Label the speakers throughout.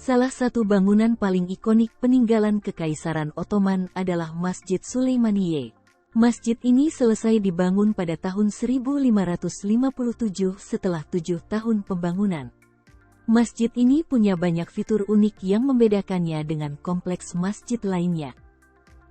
Speaker 1: Salah satu bangunan paling ikonik peninggalan Kekaisaran Ottoman adalah Masjid Süleymaniye. Masjid ini selesai dibangun pada tahun 1557 setelah 7 tahun pembangunan. Masjid ini punya banyak fitur unik yang membedakannya dengan kompleks masjid lainnya.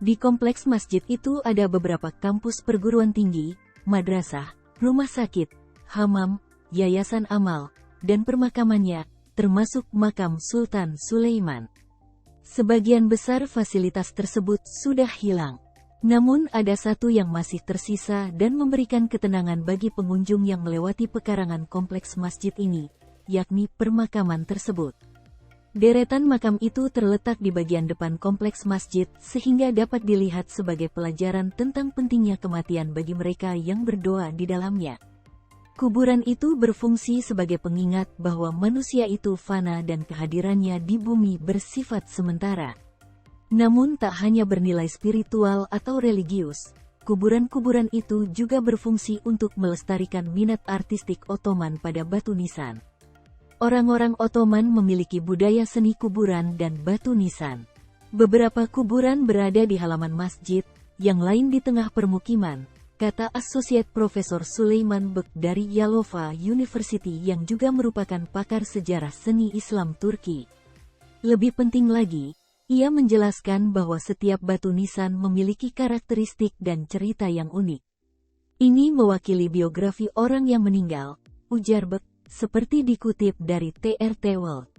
Speaker 1: Di kompleks masjid itu ada beberapa kampus perguruan tinggi, madrasah, rumah sakit, hammam, yayasan amal, dan permakamannya, termasuk makam Sultan Sulaiman. Sebagian besar fasilitas tersebut sudah hilang. Namun ada satu yang masih tersisa dan memberikan ketenangan bagi pengunjung yang melewati pekarangan kompleks masjid ini, yakni permakaman tersebut. Deretan makam itu terletak di bagian depan kompleks masjid sehingga dapat dilihat sebagai pelajaran tentang pentingnya kematian bagi mereka yang berdoa di dalamnya. Kuburan itu berfungsi sebagai pengingat bahwa manusia itu fana dan kehadirannya di bumi bersifat sementara. Namun tak hanya bernilai spiritual atau religius, kuburan-kuburan itu juga berfungsi untuk melestarikan minat artistik Ottoman pada batu nisan. Orang-orang Ottoman memiliki budaya seni kuburan dan batu nisan. Beberapa kuburan berada di halaman masjid, yang lain di tengah permukiman, kata Associate Profesor Suleyman Bek dari Yalova University yang juga merupakan pakar sejarah seni Islam Turki. Lebih penting lagi, ia menjelaskan bahwa setiap batu nisan memiliki karakteristik dan cerita yang unik. Ini mewakili biografi orang yang meninggal, ujar Bek, seperti dikutip dari TRT World.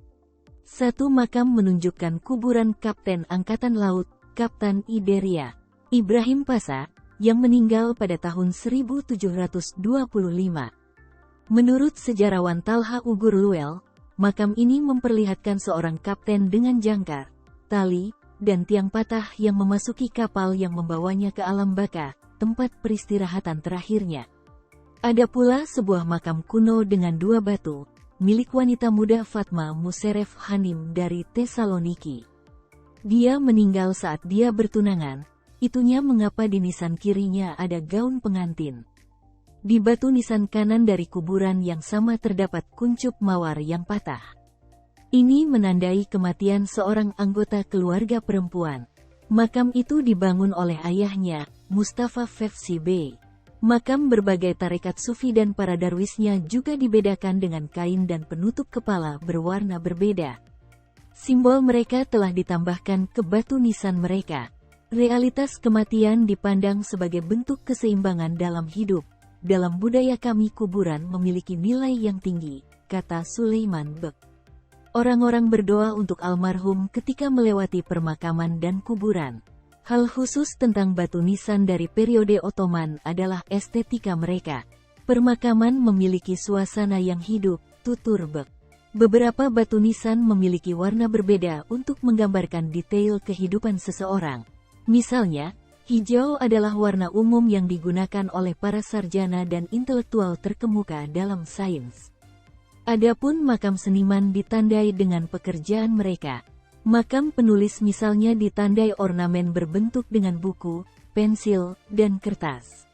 Speaker 1: Satu makam menunjukkan kuburan Kapten Angkatan Laut, Kapten Iberia, Ibrahim Pasha, yang meninggal pada tahun 1725. Menurut sejarawan Talha Ugur Luel, makam ini memperlihatkan seorang kapten dengan jangkar, tali, dan tiang patah yang memasuki kapal yang membawanya ke alam baka, tempat peristirahatan terakhirnya. Ada pula sebuah makam kuno dengan 2 batu, milik wanita muda Fatma Museref Hanim dari Tesaloniki. Dia meninggal saat dia bertunangan, itunya mengapa di nisan kirinya ada gaun pengantin. Di batu nisan kanan dari kuburan yang sama terdapat kuncup mawar yang patah. Ini menandai kematian seorang anggota keluarga perempuan. Makam itu dibangun oleh ayahnya, Mustafa Fevzi Bey. Makam berbagai tarekat sufi dan para darwisnya juga dibedakan dengan kain dan penutup kepala berwarna berbeda. Simbol mereka telah ditambahkan ke batu nisan mereka. Realitas kematian dipandang sebagai bentuk keseimbangan dalam hidup. Dalam budaya kami kuburan memiliki nilai yang tinggi, kata Suleyman Bek. Orang-orang berdoa untuk almarhum ketika melewati permakaman dan kuburan. Hal khusus tentang batu nisan dari periode Ottoman adalah estetika mereka. Permakaman memiliki suasana yang hidup, tutur Bek. Beberapa batu nisan memiliki warna berbeda untuk menggambarkan detail kehidupan seseorang. Misalnya, hijau adalah warna umum yang digunakan oleh para sarjana dan intelektual terkemuka dalam sains. Adapun makam seniman ditandai dengan pekerjaan mereka. Makam penulis misalnya ditandai ornamen berbentuk dengan buku, pensil, dan kertas.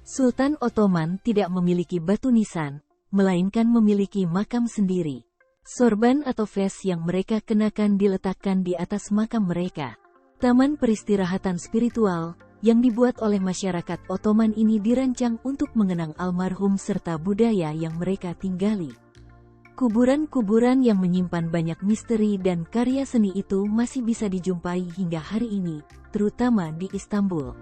Speaker 1: Sultan Ottoman tidak memiliki batu nisan, melainkan memiliki makam sendiri. Sorban atau fes yang mereka kenakan diletakkan di atas makam mereka. Taman peristirahatan spiritual, yang dibuat oleh masyarakat Ottoman ini dirancang untuk mengenang almarhum serta budaya yang mereka tinggali. Kuburan-kuburan yang menyimpan banyak misteri dan karya seni itu masih bisa dijumpai hingga hari ini, terutama di Istanbul.